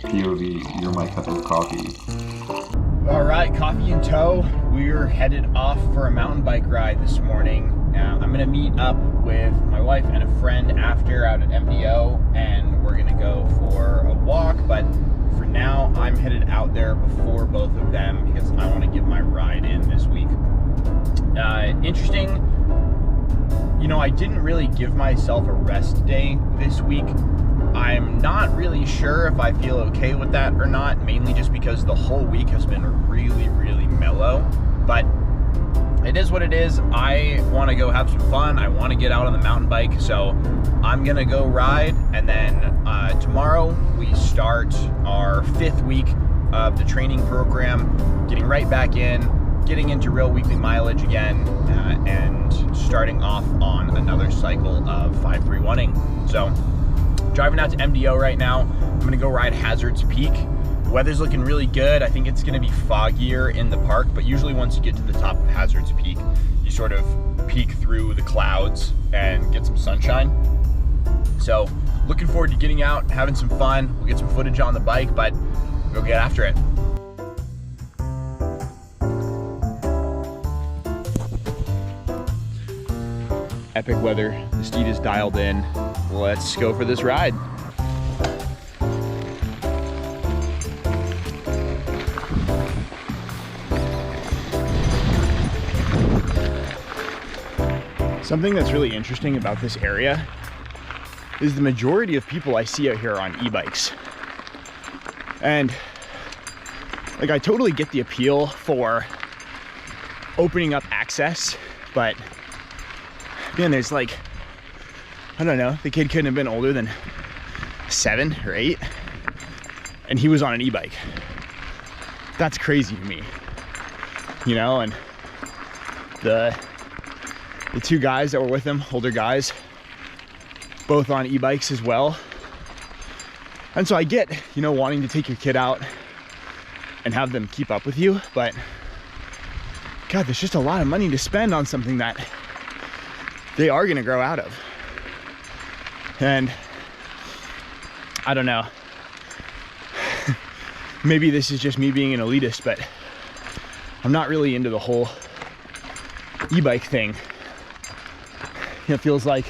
POV, you're my cup of coffee. All right, coffee in tow. We're headed off for a mountain bike ride this morning. I'm gonna meet up with my wife and a friend after out at MDO, and we're gonna go for a walk. But for now, I'm headed out there before both of them because I want to get my ride in this week. Interesting, you know, I didn't really give myself a rest day this week. I'm not really sure if I feel okay with that or not, mainly just because the whole week has been really, really mellow. But it is what it is. I want to go have some fun. I want to get out on the mountain bike, so I'm gonna go ride, and then tomorrow we start our 5th week of the training program, getting right back in, getting into real weekly mileage again, and starting off on another cycle of 531ing. So driving out to MDO right now. I'm gonna go ride Hazards Peak. The weather's looking really good. I think it's gonna be foggier in the park, but usually once you get to the top of Hazards Peak, you sort of peek through the clouds and get some sunshine. So looking forward to getting out, having some fun. We'll get some footage on the bike, but we'll get after it. Epic weather, the steed is dialed in. Let's go for this ride. Something that's really interesting about this area is the majority of people I see out here are on e-bikes. And like, I totally get the appeal for opening up access, but man, there's like, I don't know, the kid couldn't have been older than 7 or 8, and he was on an e-bike. That's crazy to me, you know. And the 2 guys that were with him, older guys, both on e-bikes as well. And so I get, you know, wanting to take your kid out and have them keep up with you, but God, there's just a lot of money to spend on something that they are gonna grow out of. And I don't know, maybe this is just me being an elitist, but I'm not really into the whole e-bike thing. It feels like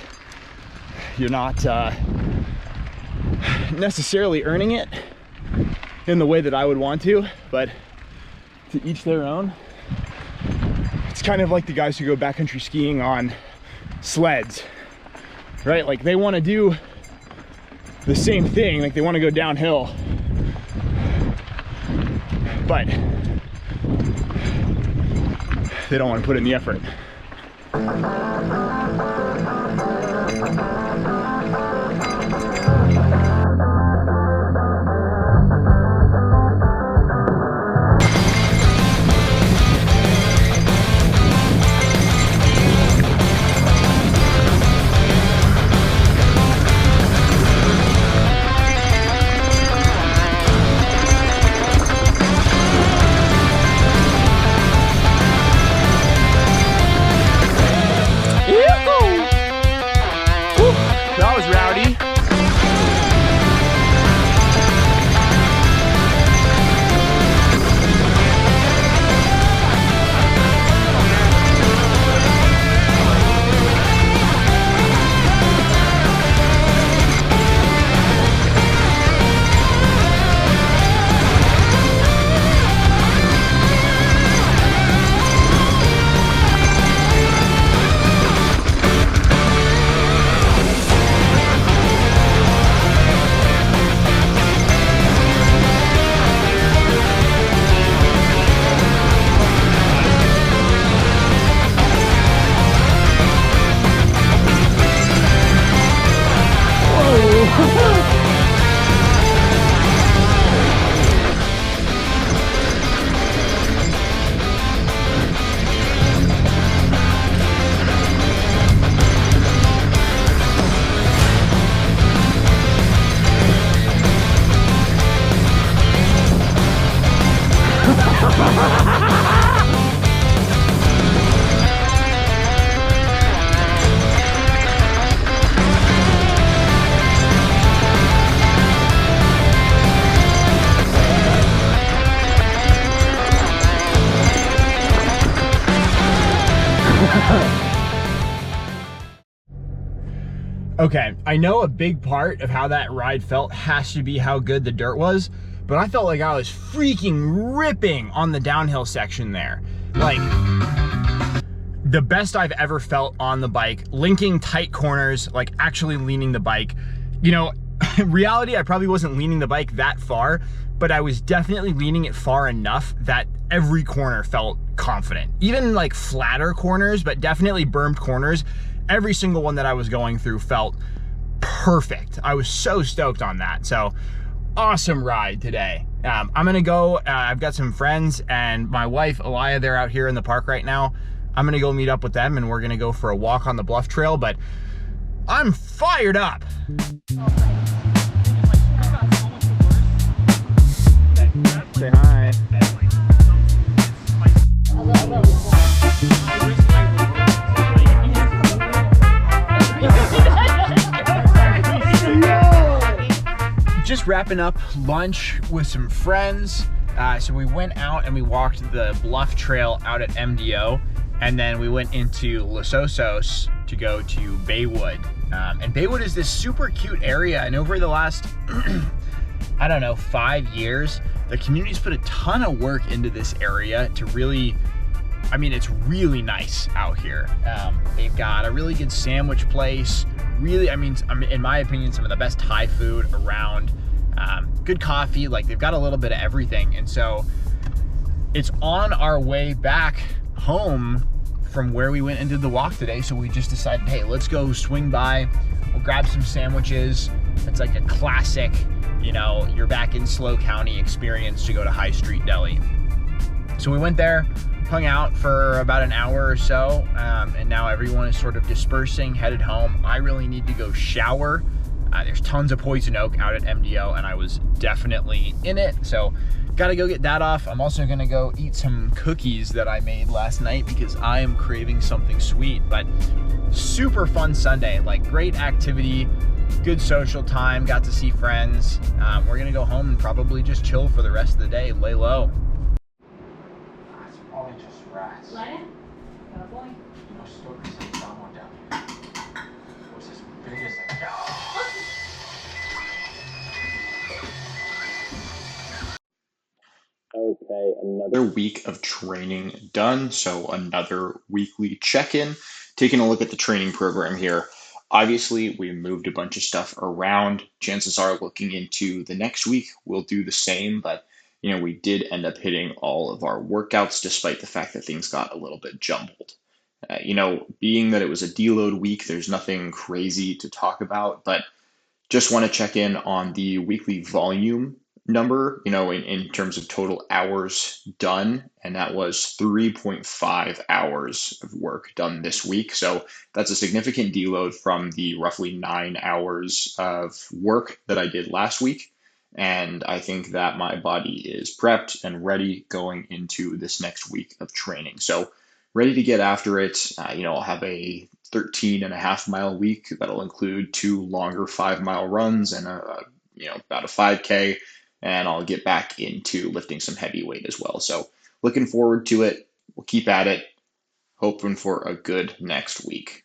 you're not necessarily earning it in the way that I would want to, but to each their own. It's kind of like the guys who go backcountry skiing on sleds, right? Like, they want to do the same thing, like they want to go downhill, but they don't want to put in the effort. Yoo-hoo! Okay, I know a big part of how that ride felt has to be how good the dirt was, but I felt like I was freaking ripping on the downhill section there. Like, the best I've ever felt on the bike, linking tight corners, like actually leaning the bike. You know, in reality, I probably wasn't leaning the bike that far, but I was definitely leaning it far enough that every corner felt confident. Even like flatter corners, but definitely bermed corners, every single one that I was going through felt perfect. I was so stoked on that. So awesome ride today. I'm gonna go, I've got some friends and my wife, Elia, they're out here in the park right now. I'm gonna go meet up with them and we're gonna go for a walk on the Bluff Trail, but I'm fired up. Say hi. Just wrapping up lunch with some friends. So we went out and we walked the Bluff Trail out at MDO, and then we went into Los Osos to go to Baywood. And Baywood is this super cute area, and over the last, I don't know, 5 years, the community's put a ton of work into this area to really, I mean, it's really nice out here. They've got a really good sandwich place, really, I mean, in my opinion, some of the best Thai food around. Good coffee, like they've got a little bit of everything. And so it's on our way back home from where we went and did the walk today. So we just decided, hey, let's go swing by, we'll grab some sandwiches. It's like a classic, you know, you're back in SLO County experience to go to High Street Deli. So we went there, hung out for about an hour or so, and now everyone is sort of dispersing, headed home. I really need to go shower. There's tons of poison oak out at MDO, and I was definitely in it, so gotta go get that off. I'm also gonna go eat some cookies that I made last night because I am craving something sweet. But super fun Sunday, like great activity, good social time, got to see friends. We're gonna go home and probably just chill for the rest of the day, lay low. It's probably just rats. No stories like that one down here. It was as big as a cow. Okay, another week of training done. So another weekly check-in. Taking a look at the training program here. Obviously, we moved a bunch of stuff around. Chances are looking into the next week, we'll do the same. But, you know, we did end up hitting all of our workouts despite the fact that things got a little bit jumbled. You know, being that it was a deload week, there's nothing crazy to talk about, but just want to check in on the weekly volume number, you know, in terms of total hours done. And that was 3.5 hours of work done this week. So that's a significant deload from the roughly 9 hours of work that I did last week. And I think that my body is prepped and ready going into this next week of training. So ready to get after it. You know, I'll have a 13.5 mile week that'll include 2 longer 5 mile runs and about a 5K, and I'll get back into lifting some heavy weight as well. So looking forward to it. We'll keep at it, hoping for a good next week.